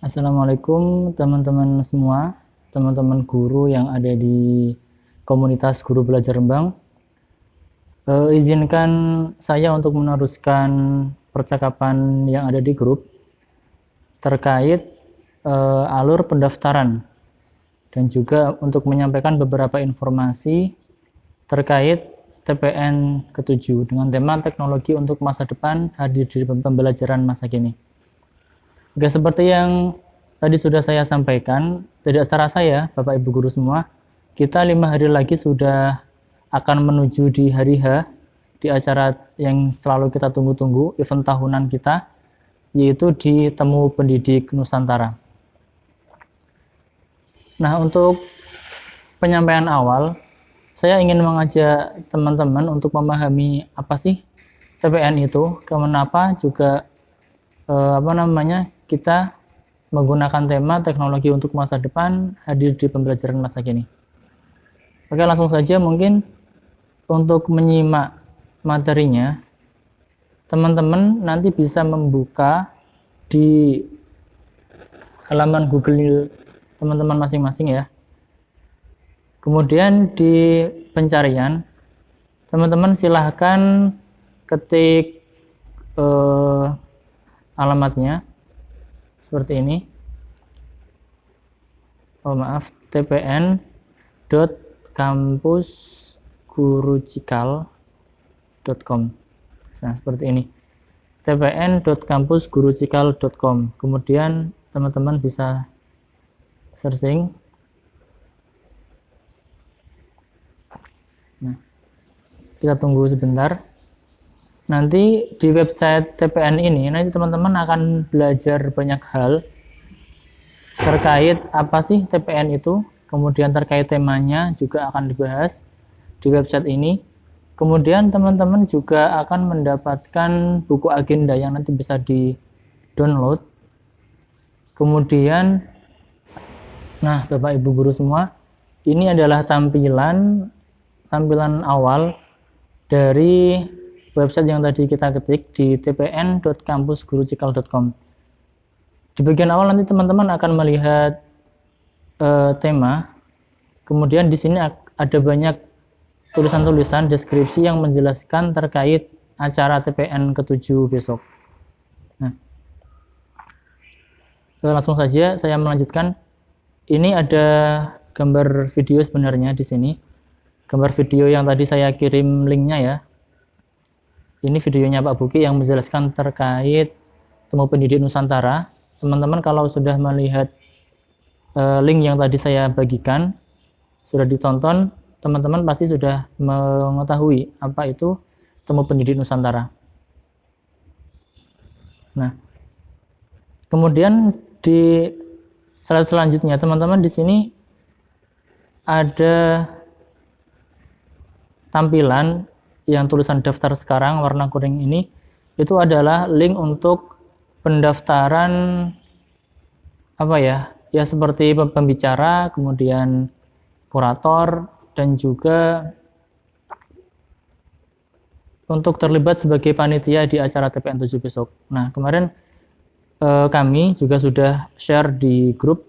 Assalamualaikum teman-teman semua, teman-teman guru yang ada di komunitas Guru Belajar Rembang. Izinkan saya untuk meneruskan percakapan yang ada di grup terkait alur pendaftaran dan juga untuk menyampaikan beberapa informasi terkait TPN ke-7 dengan tema teknologi untuk masa depan hadir di pembelajaran masa kini. Oke, seperti yang tadi sudah saya sampaikan, tidak terasa ya Bapak Ibu Guru semua, kita 5 hari lagi sudah akan menuju di hari H, di acara yang selalu kita tunggu-tunggu, event tahunan kita, yaitu di Temu Pendidik Nusantara. Nah, untuk penyampaian awal, saya ingin mengajak teman-teman untuk memahami apa sih TPN itu, kenapa juga kita menggunakan tema teknologi untuk masa depan hadir di pembelajaran masa kini. Oke, langsung saja mungkin untuk menyimak materinya, teman-teman nanti bisa membuka di halaman Google teman-teman masing-masing ya. Kemudian di pencarian, teman-teman silahkan ketik alamatnya seperti ini. tpn.kampusgurucikal.com. Nah, seperti ini. tpn.kampusgurucikal.com. Kemudian teman-teman bisa searching. Nah, kita tunggu sebentar. Nanti di website TPN ini, nanti teman-teman akan belajar banyak hal terkait apa sih TPN itu, kemudian terkait temanya juga akan dibahas di website ini. Kemudian teman-teman juga akan mendapatkan buku agenda yang nanti bisa di-download. Kemudian, nah Bapak Ibu Guru semua, ini adalah tampilan awal dari website yang tadi kita ketik di tpn.kampusgurucikal.com. Di bagian awal nanti teman-teman akan melihat tema. Kemudian di sini ada banyak tulisan-tulisan deskripsi yang menjelaskan terkait acara TPN ke-7 besok. Nah, langsung saja saya melanjutkan. Ini ada gambar video sebenarnya di sini. Gambar video yang tadi saya kirim linknya ya. Ini videonya Pak Buki yang menjelaskan terkait Temu Pendidik Nusantara. Teman-teman kalau sudah melihat link yang tadi saya bagikan, sudah ditonton, teman-teman pasti sudah mengetahui apa itu Temu Pendidik Nusantara. Nah, kemudian di slide selanjutnya, teman-teman di sini ada tampilan yang tulisan daftar sekarang warna kuning ini, itu adalah link untuk pendaftaran ya seperti pembicara, kemudian kurator, dan juga untuk terlibat sebagai panitia di acara TPN 7 besok. Nah, kemarin kami juga sudah share di grup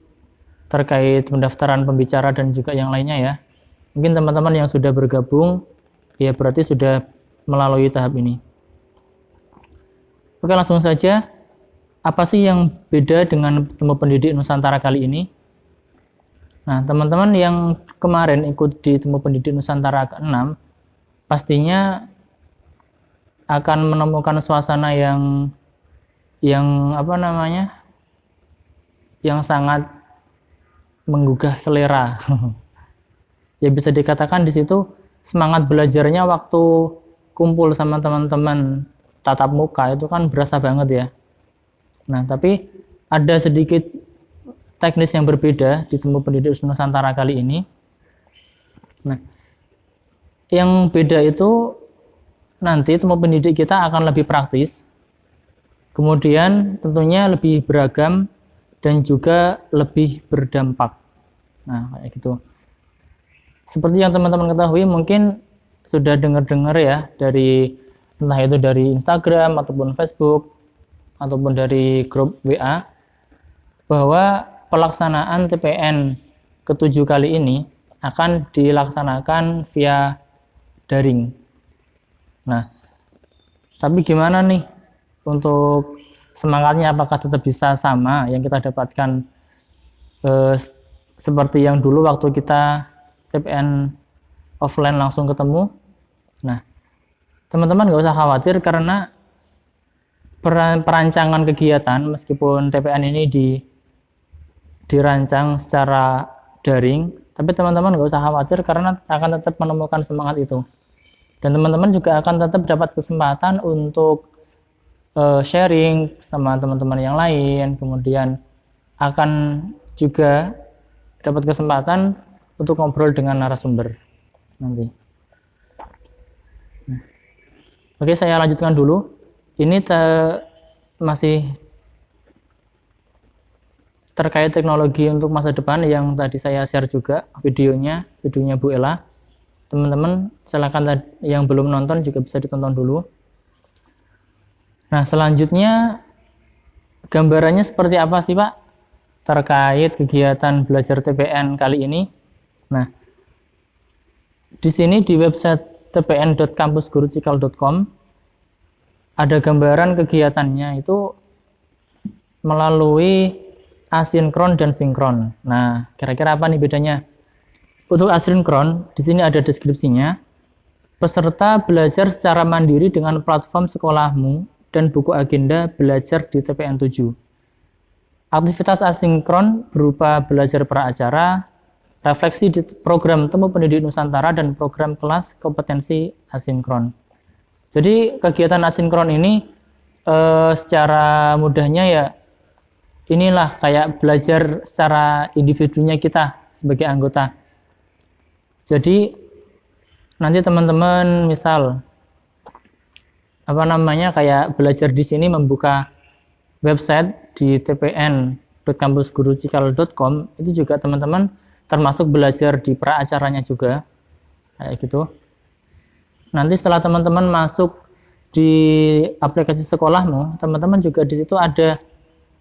terkait pendaftaran pembicara dan juga yang lainnya ya. Mungkin teman-teman yang sudah bergabung ya berarti sudah melalui tahap ini. Oke, langsung saja. Apa sih yang beda dengan Temu Pendidik Nusantara kali ini? Nah, teman-teman yang kemarin ikut di Temu Pendidik Nusantara ke-6 pastinya akan menemukan suasana yang sangat menggugah selera. Ya bisa dikatakan di situ semangat belajarnya waktu kumpul sama teman-teman tatap muka itu kan berasa banget ya. Nah, tapi ada sedikit teknis yang berbeda di Temu Pendidik Nusantara kali ini. Nah, yang beda itu nanti Temu Pendidik kita akan lebih praktis, kemudian tentunya lebih beragam dan juga lebih berdampak. Nah, kayak gitu. Seperti yang teman-teman ketahui, mungkin sudah dengar-dengar ya dari entah itu dari Instagram ataupun Facebook ataupun dari grup WA bahwa pelaksanaan TPN ke-7 kali ini akan dilaksanakan via daring. Nah, tapi gimana nih untuk semangatnya, apakah tetap bisa sama yang kita dapatkan seperti yang dulu waktu kita TPN offline langsung ketemu? Nah, teman-teman nggak usah khawatir karena perancangan kegiatan meskipun TPN ini dirancang secara daring, tapi teman-teman nggak usah khawatir karena akan tetap menemukan semangat itu. Dan teman-teman juga akan tetap dapat kesempatan untuk sharing sama teman-teman yang lain, kemudian akan juga dapat kesempatan untuk ngobrol dengan narasumber nanti. Oke, saya lanjutkan dulu. Ini masih terkait teknologi untuk masa depan yang tadi saya share juga videonya Bu Ella. Teman-teman silakan yang belum nonton juga bisa ditonton dulu. Nah, selanjutnya gambarannya seperti apa sih Pak terkait kegiatan belajar TPN kali ini? Nah, di sini di website tpn.kampusgurucikal.com ada gambaran kegiatannya itu melalui asinkron dan sinkron. Nah, kira-kira apa nih bedanya? Untuk asinkron, di sini ada deskripsinya. Peserta belajar secara mandiri dengan platform sekolahmu dan buku agenda belajar di TPN 7. Aktivitas asinkron berupa belajar pra-acara, refleksi di program Temu Pendidik Nusantara, dan program kelas kompetensi asinkron. Jadi kegiatan asinkron ini secara mudahnya ya inilah kayak belajar secara individunya kita sebagai anggota. Jadi nanti teman-teman misal kayak belajar di sini membuka website di tpn.kampusgurucikal.com, itu juga teman-teman termasuk belajar di pra-acaranya juga kayak gitu. Nanti setelah teman-teman masuk di aplikasi sekolahmu, teman-teman juga di situ ada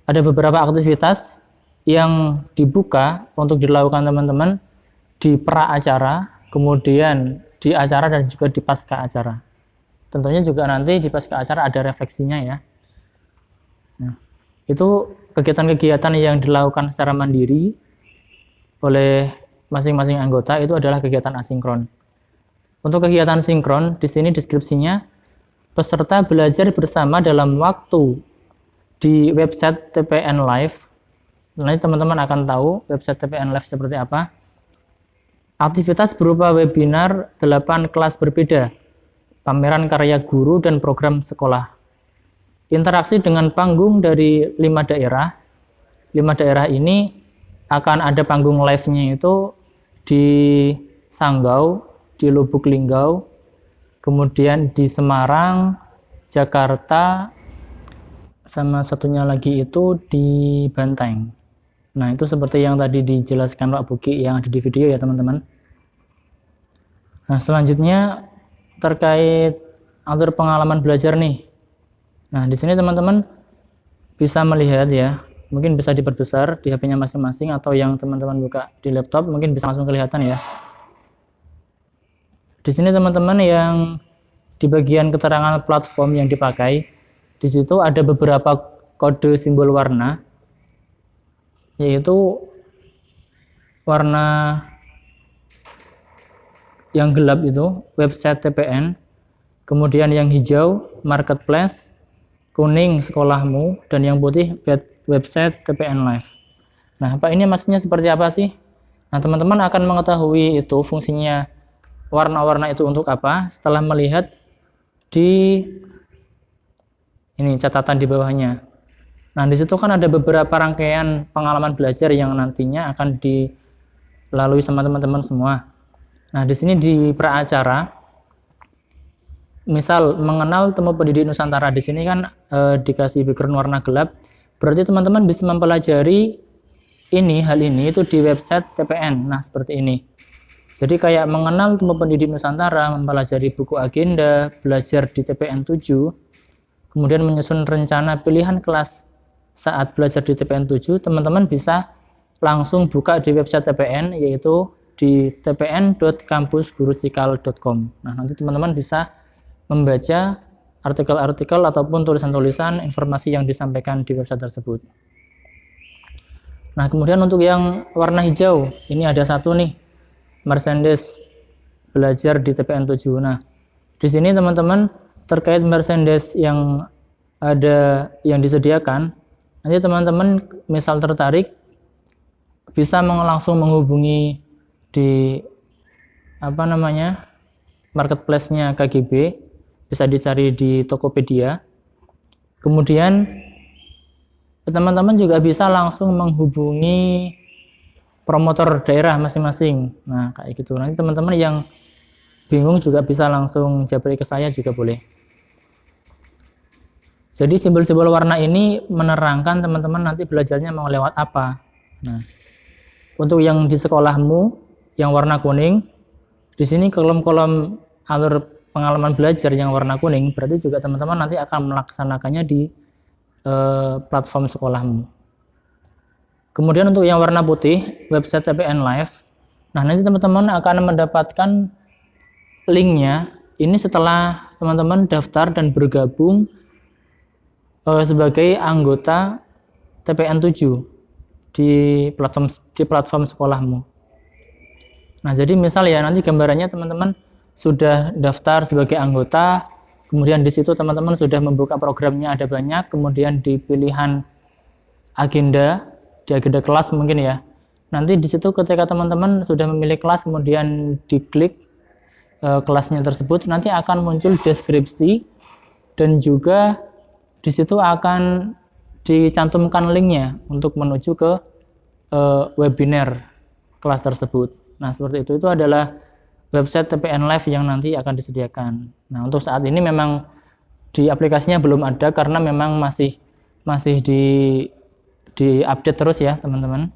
beberapa aktivitas yang dibuka untuk dilakukan teman-teman di pra-acara, kemudian di acara, dan juga di pasca acara. Tentunya juga nanti di pasca acara ada refleksinya ya. Nah, itu kegiatan-kegiatan yang dilakukan secara mandiri oleh masing-masing anggota itu adalah kegiatan asinkron. Untuk kegiatan sinkron, di sini deskripsinya, peserta belajar bersama dalam waktu di website TPN Live. Nanti teman-teman akan tahu website TPN Live seperti apa. Aktivitas berupa webinar 8 kelas berbeda, pameran karya guru dan program sekolah. Interaksi dengan panggung dari 5 daerah. 5 daerah ini akan ada panggung live-nya itu di Sanggau, di Lubuk Linggau, kemudian di Semarang, Jakarta, sama satunya lagi itu di Banteng. Nah, itu seperti yang tadi dijelaskan Pak Buki yang ada di video ya teman-teman. Nah, selanjutnya terkait alur pengalaman belajar nih. Nah, di sini teman-teman bisa melihat ya, mungkin bisa diperbesar di HP-nya masing-masing, atau yang teman-teman buka di laptop mungkin bisa langsung kelihatan ya. Di sini teman-teman yang di bagian keterangan platform yang dipakai, di situ ada beberapa kode simbol warna, yaitu warna yang gelap itu website TPN, kemudian yang hijau marketplace, kuning sekolahmu, dan yang putih website TPN Live. Nah, Pak, ini maksudnya seperti apa sih? Nah, teman-teman akan mengetahui itu fungsinya warna-warna itu untuk apa setelah melihat di ini catatan di bawahnya. Nah, di situ kan ada beberapa rangkaian pengalaman belajar yang nantinya akan dilalui sama teman-teman semua. Nah, di sini di pra-acara, misal mengenal Temu Pendidik Nusantara, di sini kan dikasih background warna gelap, berarti teman-teman bisa mempelajari hal ini itu di website TPN. Nah, seperti ini. Jadi kayak mengenal Temu Pendidik Nusantara, mempelajari buku agenda, belajar di TPN 7, kemudian menyusun rencana pilihan kelas saat belajar di TPN 7, teman-teman bisa langsung buka di website TPN, yaitu di tpn.kampusgurucikal.com. Nah, nanti teman-teman bisa membaca artikel-artikel ataupun tulisan-tulisan informasi yang disampaikan di website tersebut. Nah, kemudian untuk yang warna hijau, ini ada satu nih, merchandise belajar di TPN 7. Nah, di sini teman-teman terkait merchandise yang ada yang disediakan, nanti teman-teman misal tertarik bisa langsung menghubungi di marketplace-nya KGB, bisa dicari di Tokopedia. Kemudian teman-teman juga bisa langsung menghubungi promotor daerah masing-masing. Nah, kayak gitu. Nanti teman-teman yang bingung juga bisa langsung japri ke saya juga boleh. Jadi simbol-simbol warna ini menerangkan teman-teman nanti belajarnya mau lewat apa. Nah, untuk yang di sekolahmu yang warna kuning, di sini kolom-kolom alur pengalaman belajar yang warna kuning, berarti juga teman-teman nanti akan melaksanakannya di platform sekolahmu. Kemudian untuk yang warna putih, website TPN Live. Nah, nanti teman-teman akan mendapatkan linknya ini setelah teman-teman daftar dan bergabung sebagai anggota TPN 7 di platform sekolahmu. Nah, jadi misal ya nanti gambarannya teman-teman sudah daftar sebagai anggota, kemudian di situ teman-teman sudah membuka programnya ada banyak, kemudian di pilihan agenda, di agenda kelas mungkin ya. Nanti di situ ketika teman-teman sudah memilih kelas kemudian diklik kelasnya tersebut, nanti akan muncul deskripsi dan juga di situ akan dicantumkan linknya untuk menuju ke webinar kelas tersebut. Nah, seperti itu adalah website TPN Live yang nanti akan disediakan. Nah, untuk saat ini memang di aplikasinya belum ada karena memang masih di update terus ya, teman-teman.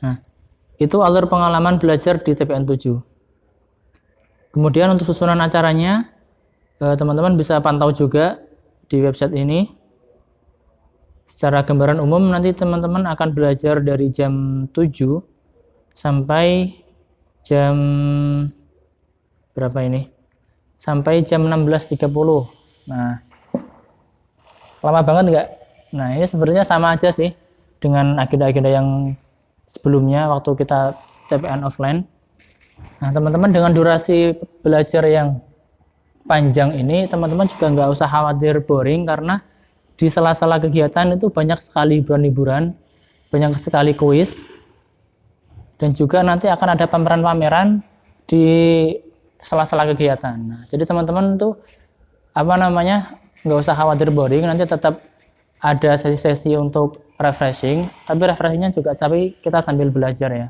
Nah, itu alur pengalaman belajar di TPN 7. Kemudian untuk susunan acaranya, teman-teman bisa pantau juga di website ini. Secara gambaran umum nanti teman-teman akan belajar dari jam 7 sampai jam berapa ini? Sampai jam 16.30. Nah, lama banget nggak? Nah, ini sebenarnya sama aja sih dengan agenda-agenda yang sebelumnya waktu kita TPN offline. Nah, teman-teman dengan durasi belajar yang panjang ini, teman-teman juga nggak usah khawatir boring karena di sela-sela kegiatan itu banyak sekali hiburan-hiburan, banyak sekali kuis, dan juga nanti akan ada pameran-pameran di sela-sela kegiatan. Nah, jadi teman-teman tuh nggak usah khawatir boring, nanti tetap ada sesi-sesi untuk refreshing, tapi refreshingnya juga kita sambil belajar ya.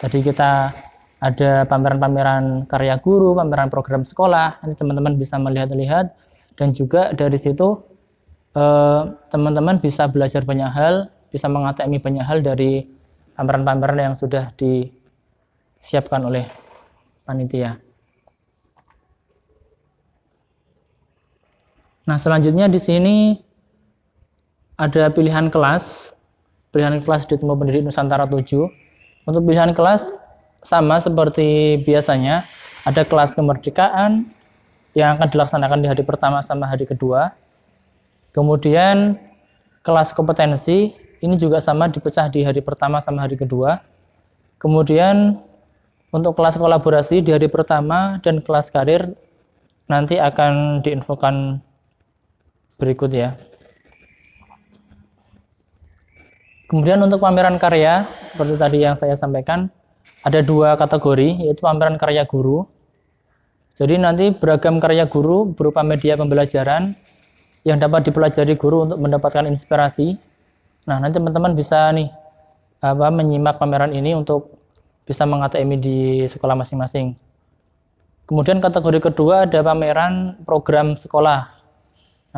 Tadi kita ada pameran-pameran karya guru, pameran program sekolah, nanti teman-teman bisa melihat-lihat, dan juga dari situ teman-teman bisa belajar banyak hal, bisa mengatami banyak hal dari pameran-pameran yang sudah disiapkan oleh panitia. Nah, selanjutnya di sini ada pilihan kelas di Tumbuh Pendidik Nusantara 7. Untuk pilihan kelas sama seperti biasanya, ada kelas kemerdekaan yang akan dilaksanakan di hari pertama sama hari kedua. Kemudian kelas kompetensi ini juga sama dipecah di hari pertama sama hari kedua. Kemudian untuk kelas kolaborasi di hari pertama dan kelas karir nanti akan diinfokan berikut ya. Kemudian untuk pameran karya seperti tadi yang saya sampaikan, ada dua kategori, yaitu pameran karya guru. Jadi nanti beragam karya guru berupa media pembelajaran yang dapat dipelajari guru untuk mendapatkan inspirasi. Nah, nanti teman-teman bisa menyimak pameran ini untuk bisa meng-ATM di sekolah masing-masing. Kemudian kategori kedua ada pameran program sekolah.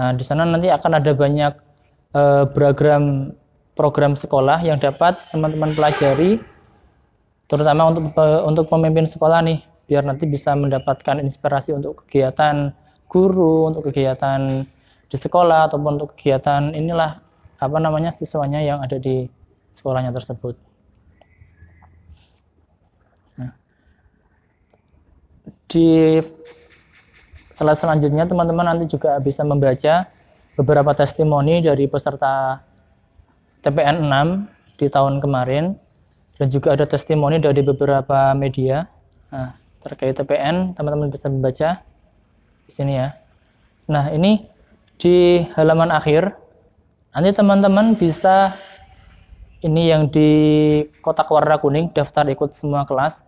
Nah, di sana nanti akan ada banyak beragam program sekolah yang dapat teman-teman pelajari, terutama untuk pemimpin sekolah nih, biar nanti bisa mendapatkan inspirasi untuk kegiatan guru, untuk kegiatan di sekolah ataupun untuk kegiatan inilah siswanya yang ada di sekolahnya tersebut. Nah, di slide selanjutnya teman-teman nanti juga bisa membaca beberapa testimoni dari peserta TPN 6 di tahun kemarin, dan juga ada testimoni dari beberapa media. Nah, terkait TPN teman-teman bisa membaca di sini ya. Nah, ini di halaman akhir nanti teman-teman bisa, ini yang di kotak warna kuning, daftar ikut semua kelas.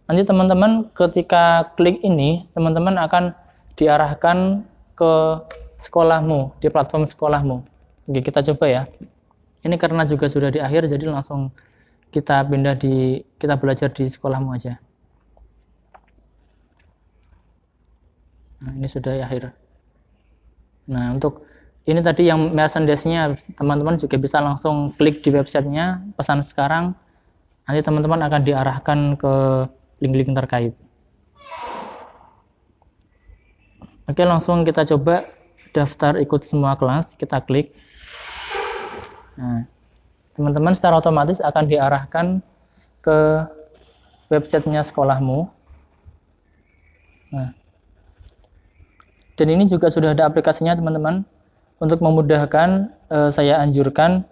Nanti teman-teman ketika klik ini, teman-teman akan diarahkan ke sekolahmu, di platform sekolahmu. Oke, kita coba ya. Ini karena juga sudah di akhir, jadi langsung kita belajar di sekolahmu aja. Nah, ini sudah di akhir. Nah, untuk ini tadi yang merchandise-nya, teman-teman juga bisa langsung klik di websitenya, pesan sekarang, nanti teman-teman akan diarahkan ke link-link terkait. Oke, langsung kita coba daftar ikut semua kelas, kita klik. Nah, teman-teman secara otomatis akan diarahkan ke websitenya sekolahmu. Nah, dan ini juga sudah ada aplikasinya teman-teman. Untuk memudahkan, saya anjurkan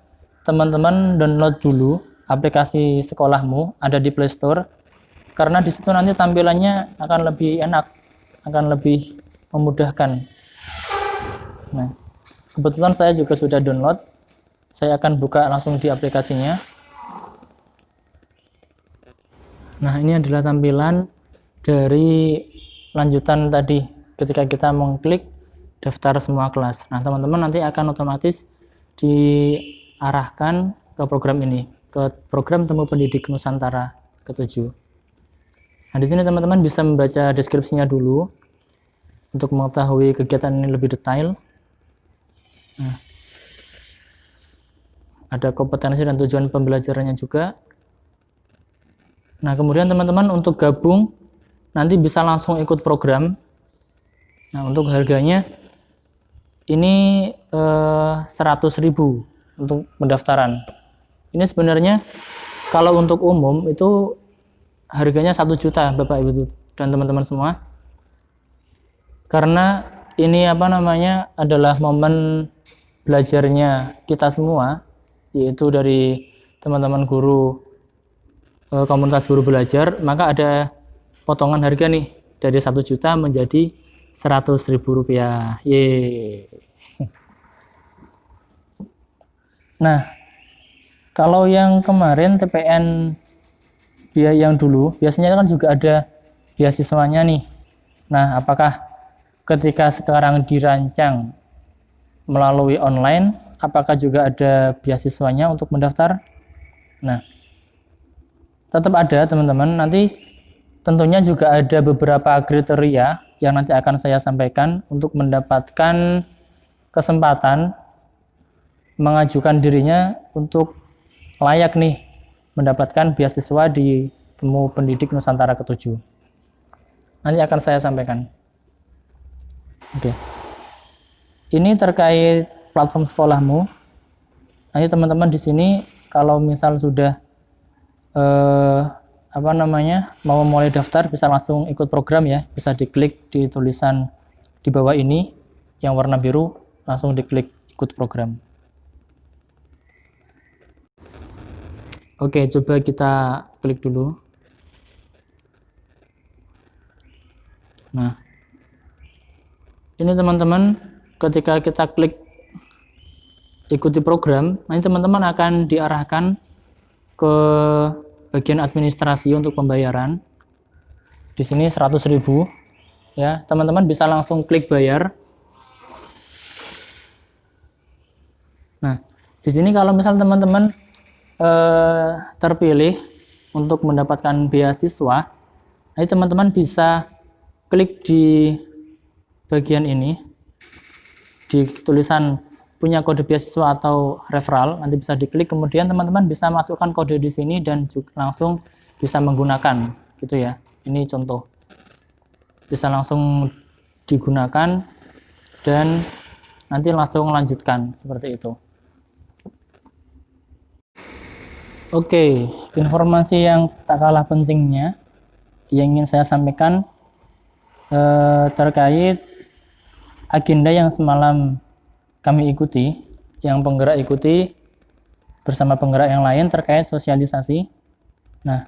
teman-teman download dulu aplikasi sekolahmu, ada di Play Store, karena di situ nanti tampilannya akan lebih enak, akan lebih memudahkan. Nah, kebetulan saya juga sudah download, saya akan buka langsung di aplikasinya. Nah, ini adalah tampilan dari lanjutan tadi ketika kita mengklik daftar semua kelas. Nah, teman-teman nanti akan otomatis diarahkan ke program ini, ke program Temu Pendidik Nusantara ke-7. Nah, di sini teman-teman bisa membaca deskripsinya dulu untuk mengetahui kegiatan ini lebih detail. Nah, ada kompetensi dan tujuan pembelajarannya juga. Nah, kemudian teman-teman untuk gabung nanti bisa langsung ikut program. Nah, untuk harganya ini 100.000 untuk pendaftaran. Ini sebenarnya kalau untuk umum itu harganya 1 juta Bapak Ibu dan teman-teman semua. Karena ini adalah momen belajarnya kita semua, yaitu dari teman-teman guru komunitas guru belajar, maka ada potongan harga nih dari 1 juta menjadi 100.000 rupiah. Yeay. Nah, kalau yang kemarin TPN yang dulu biasanya kan juga ada beasiswanya nih. Nah, apakah ketika sekarang dirancang melalui online, apakah juga ada beasiswanya untuk mendaftar? Nah, tetap ada teman-teman. Nanti tentunya juga ada beberapa kriteria yang nanti akan saya sampaikan untuk mendapatkan kesempatan mengajukan dirinya untuk layak nih mendapatkan beasiswa di Temu Pendidik Nusantara ke-7. Nanti akan saya sampaikan. Oke. Ini terkait platform sekolahmu. Nanti teman-teman di sini kalau misal sudah mau mulai daftar, bisa langsung ikut program ya, bisa diklik di tulisan di bawah ini yang warna biru, langsung diklik ikut program. Oke, coba kita klik dulu. Nah, ini teman-teman ketika kita klik ikuti program, nanti teman-teman akan diarahkan ke bagian administrasi untuk pembayaran. Di sini 100.000 ya, teman-teman bisa langsung klik bayar. Nah, di sini kalau misal teman-teman terpilih untuk mendapatkan beasiswa, nanti teman-teman bisa klik di bagian ini di tulisan punya kode beasiswa atau referral, nanti bisa diklik, kemudian teman-teman bisa masukkan kode di sini dan langsung bisa menggunakan gitu ya. Ini contoh, bisa langsung digunakan dan nanti langsung lanjutkan seperti itu. Oke, informasi yang tak kalah pentingnya yang ingin saya sampaikan terkait agenda yang semalam kami ikuti, yang penggerak ikuti bersama penggerak yang lain terkait sosialisasi. Nah,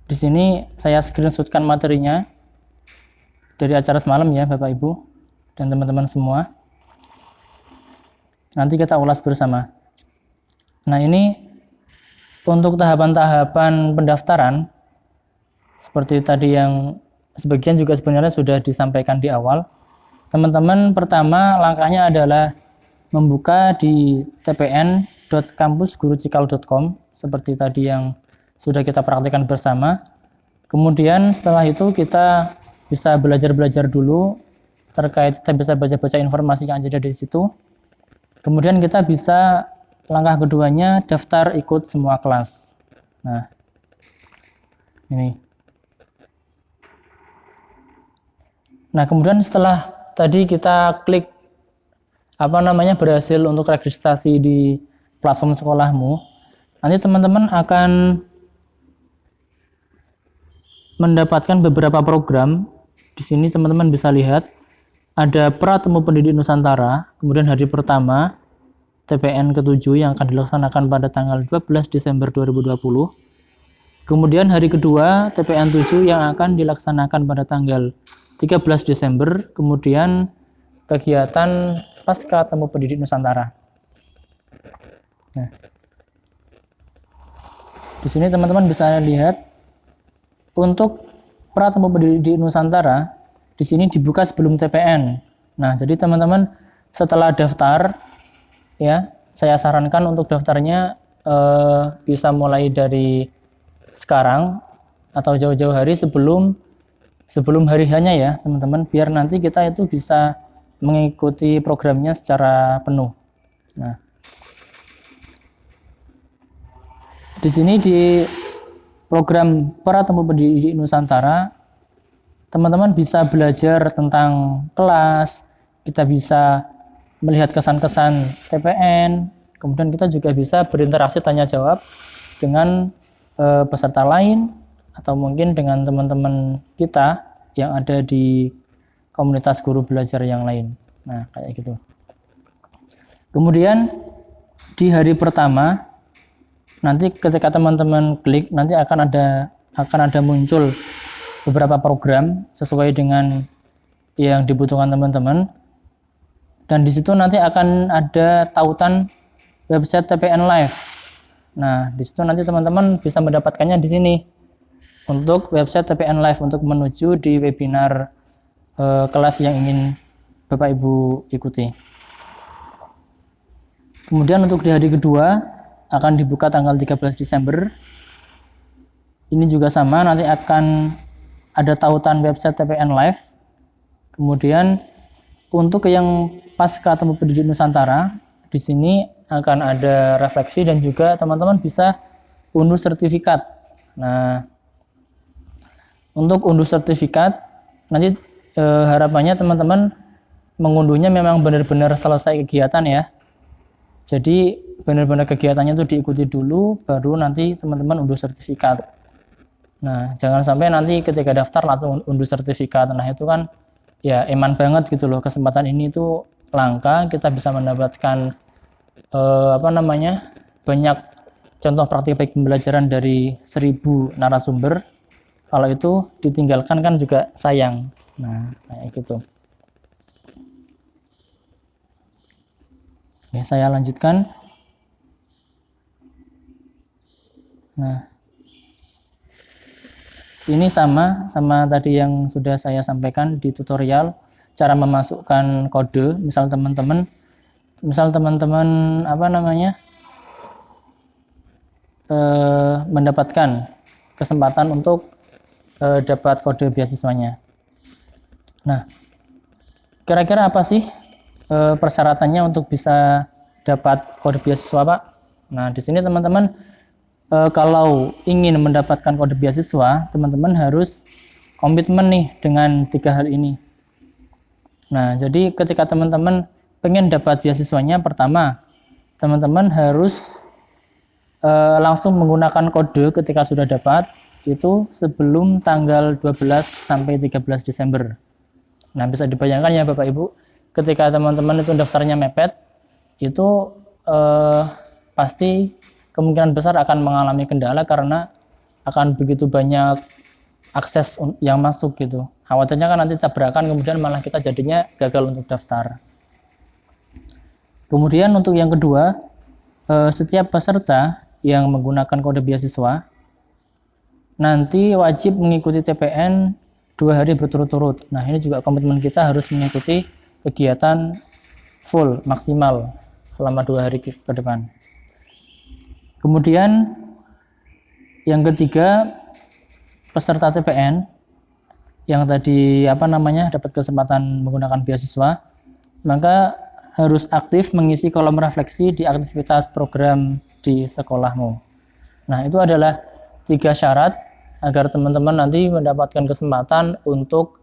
di sini saya screenshotkan materinya dari acara semalam ya Bapak Ibu dan teman-teman semua. Nanti kita ulas bersama. Nah, ini untuk tahapan-tahapan pendaftaran seperti tadi yang sebagian juga sebenarnya sudah disampaikan di awal. Teman-teman, pertama langkahnya adalah membuka di tpn.kampusgurucikal.com seperti tadi yang sudah kita praktikkan bersama. Kemudian setelah itu kita bisa belajar-belajar dulu terkait, kita bisa baca-baca informasi yang ada di situ. Kemudian kita bisa langkah keduanya daftar ikut semua kelas. Nah, ini. Nah, kemudian setelah tadi kita klik berhasil untuk registrasi di platform sekolahmu, nanti teman-teman akan mendapatkan beberapa program. Di sini teman-teman bisa lihat ada Pratemu Pendidik Nusantara, kemudian hari pertama TPN ke-7 yang akan dilaksanakan pada tanggal 12 Desember 2020. Kemudian hari kedua TPN 7 yang akan dilaksanakan pada tanggal 13 Desember, kemudian kegiatan Pasca Temu Pendidik Nusantara. Nah, di sini teman-teman bisa lihat untuk Pratemu Pendidik Nusantara di sini dibuka sebelum TPN. Nah, jadi teman-teman setelah daftar ya, saya sarankan untuk daftarnya bisa mulai dari sekarang atau jauh-jauh hari sebelum hari hanya ya teman-teman, biar nanti kita itu bisa mengikuti programnya secara penuh. Nah, di sini di program Pratemu Pendidik Nusantara, teman-teman bisa belajar tentang kelas, kita bisa melihat kesan-kesan TPN, kemudian kita juga bisa berinteraksi tanya jawab dengan peserta lain atau mungkin dengan teman-teman kita yang ada di komunitas guru belajar yang lain. Nah, kayak gitu. Kemudian di hari pertama nanti ketika teman-teman klik, nanti akan ada muncul beberapa program sesuai dengan yang dibutuhkan teman-teman. Dan di situ nanti akan ada tautan website TPN Live. Nah, di situ nanti teman-teman bisa mendapatkannya di sini untuk website TPN Live untuk menuju di webinar kelas yang ingin Bapak Ibu ikuti. Kemudian untuk di hari kedua akan dibuka tanggal 13 Desember. Ini juga sama, nanti akan ada tautan website TPN Live. Kemudian untuk yang Pasca Temu Pendidik Nusantara, di sini akan ada refleksi dan juga teman-teman bisa unduh sertifikat. Nah, untuk unduh sertifikat, nanti harapannya teman-teman mengunduhnya memang benar-benar selesai kegiatan ya. Jadi benar-benar kegiatannya itu diikuti dulu, baru nanti teman-teman unduh sertifikat. Nah, jangan sampai nanti ketika daftar langsung unduh sertifikat. Nah, itu kan ya eman banget gitu loh, kesempatan ini tuh langka, kita bisa mendapatkan banyak contoh praktik baik pembelajaran dari 1000 narasumber. Kalau itu ditinggalkan kan juga sayang. Nah, kayak gitu. Oke, saya lanjutkan. Nah, ini sama tadi yang sudah saya sampaikan di tutorial cara memasukkan kode. Misal teman-teman mendapatkan kesempatan untuk dapat kode beasiswanya. Nah, kira-kira apa sih persyaratannya untuk bisa dapat kode beasiswa, Pak? Nah, di sini teman-teman kalau ingin mendapatkan kode beasiswa, teman-teman harus komitmen nih dengan 3 hal ini. Nah, jadi ketika teman-teman pengen dapat beasiswanya, pertama teman-teman harus langsung menggunakan kode ketika sudah dapat itu sebelum tanggal 12 sampai 13 Desember. Nah, bisa dibayangkan ya Bapak Ibu, ketika teman-teman itu daftarnya mepet, itu pasti kemungkinan besar akan mengalami kendala karena akan begitu banyak akses yang masuk gitu. Khawatirnya kan nanti tabrakan, kemudian malah kita jadinya gagal untuk daftar. Kemudian untuk yang kedua, setiap peserta yang menggunakan kode beasiswa nanti wajib mengikuti TPN 2 hari berturut-turut. Nah, ini juga komitmen kita harus mengikuti kegiatan full maksimal selama 2 hari ke depan. Kemudian yang ketiga, peserta TPN yang tadi dapat kesempatan menggunakan beasiswa, maka harus aktif mengisi kolom refleksi di aktivitas program di sekolahmu. Nah, itu adalah 3 syarat agar teman-teman nanti mendapatkan kesempatan untuk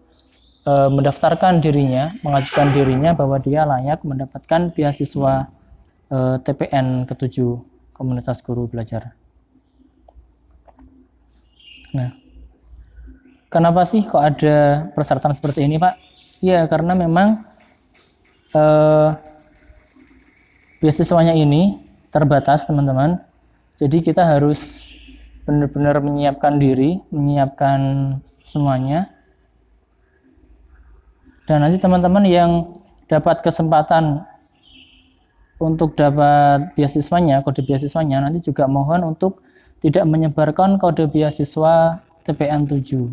mendaftarkan dirinya, mengajukan dirinya bahwa dia layak mendapatkan beasiswa TPN ke-7 Komunitas Guru Belajar. Nah, kenapa sih kok ada persyaratan seperti ini, Pak? Ya, karena memang beasiswanya ini terbatas, teman-teman. Jadi kita harus benar-benar menyiapkan diri, menyiapkan semuanya. Dan nanti teman-teman yang dapat kesempatan untuk dapat beasiswanya, kode beasiswanya, nanti juga mohon untuk tidak menyebarkan kode beasiswa TPN 7.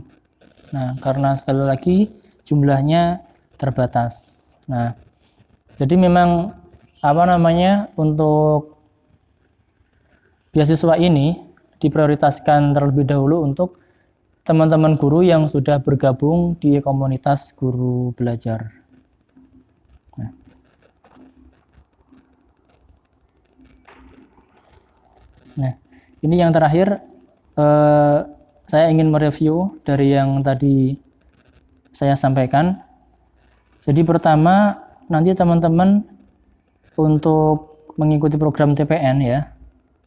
Nah, karena sekali lagi jumlahnya terbatas. Nah, jadi memang untuk beasiswa ini diprioritaskan terlebih dahulu untuk teman-teman guru yang sudah bergabung di komunitas guru belajar. Nah, ini yang terakhir, saya ingin mereview dari yang tadi saya sampaikan. Jadi pertama, nanti teman-teman untuk mengikuti program TPN ya,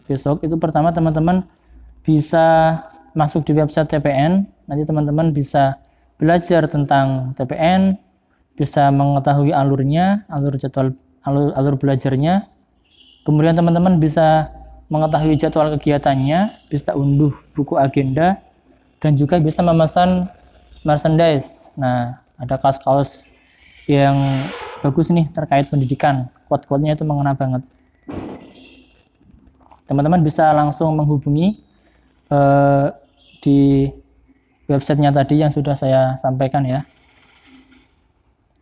besok itu pertama teman-teman bisa masuk di website TPN. Nanti teman-teman bisa belajar tentang TPN, bisa mengetahui alurnya, alur belajarnya. Kemudian teman-teman bisa mengetahui jadwal kegiatannya, bisa unduh buku agenda, dan juga bisa memesan merchandise. Nah, ada kaos-kaos yang bagus nih terkait pendidikan, quote-quote-nya itu mengena banget. Teman-teman bisa langsung menghubungi di websitenya tadi yang sudah saya sampaikan ya.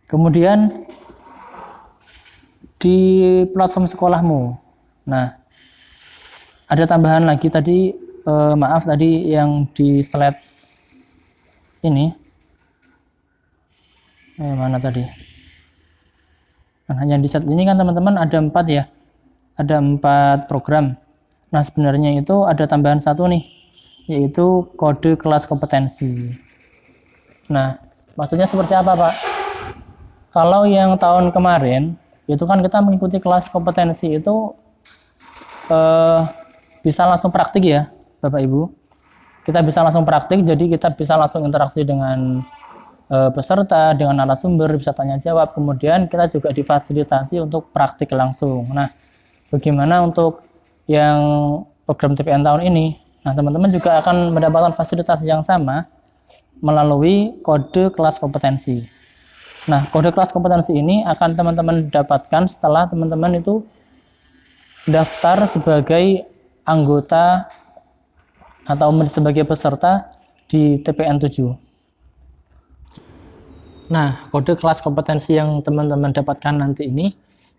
Kemudian di platform sekolahmu, nah ada tambahan lagi tadi, maaf tadi yang di slide ini, mana tadi? Nah, yang di slide ini kan teman-teman ada 4 ya, ada 4 program. Nah, sebenarnya itu ada tambahan 1 nih, yaitu kode kelas kompetensi. Nah, maksudnya seperti apa, Pak? Kalau yang tahun kemarin, itu kan kita mengikuti kelas kompetensi itu bisa langsung praktik ya, Bapak Ibu. Kita bisa langsung praktik, jadi kita bisa langsung interaksi dengan peserta, dengan narasumber, bisa tanya jawab. Kemudian kita juga difasilitasi untuk praktik langsung. Nah, bagaimana untuk yang program TPN tahun ini? Nah, teman-teman juga akan mendapatkan fasilitas yang sama melalui kode kelas kompetensi. Nah, kode kelas kompetensi ini akan teman-teman dapatkan setelah teman-teman itu daftar sebagai anggota atau sebagai peserta di TPN 7. Nah, kode kelas kompetensi yang teman-teman dapatkan nanti ini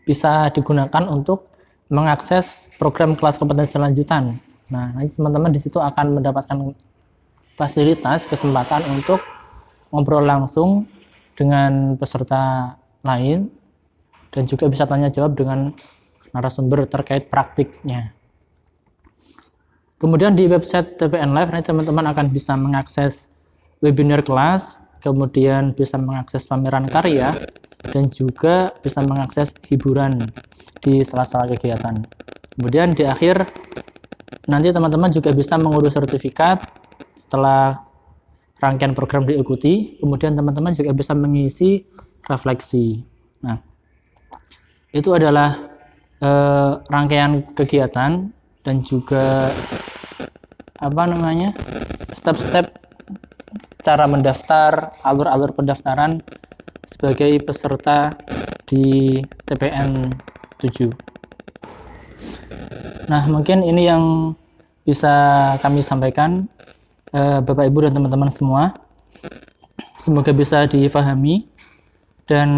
bisa digunakan untuk mengakses program kelas kompetensi lanjutan. Nah, nanti teman-teman di situ akan mendapatkan fasilitas, kesempatan untuk ngobrol langsung dengan peserta lain dan juga bisa tanya jawab dengan narasumber terkait praktiknya. Kemudian di website TPN Live nanti teman-teman akan bisa mengakses webinar kelas, kemudian bisa mengakses pameran karya, dan juga bisa mengakses hiburan di sela-sela kegiatan. Kemudian di akhir nanti teman-teman juga bisa mengurus sertifikat setelah rangkaian program diikuti. Kemudian teman-teman juga bisa mengisi refleksi. Nah, itu adalah rangkaian kegiatan dan juga step-step cara mendaftar, alur-alur pendaftaran sebagai peserta di TPN 7. Nah, mungkin ini yang bisa kami sampaikan, Bapak Ibu dan teman-teman semua. Semoga bisa difahami, dan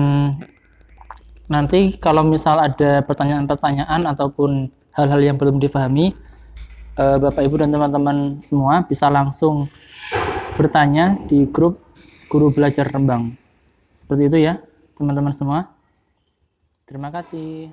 nanti kalau misal ada pertanyaan-pertanyaan ataupun hal-hal yang belum difahami, Bapak Ibu dan teman-teman semua bisa langsung bertanya di grup Guru Belajar Rembang. Seperti itu ya, teman-teman semua. Terima kasih.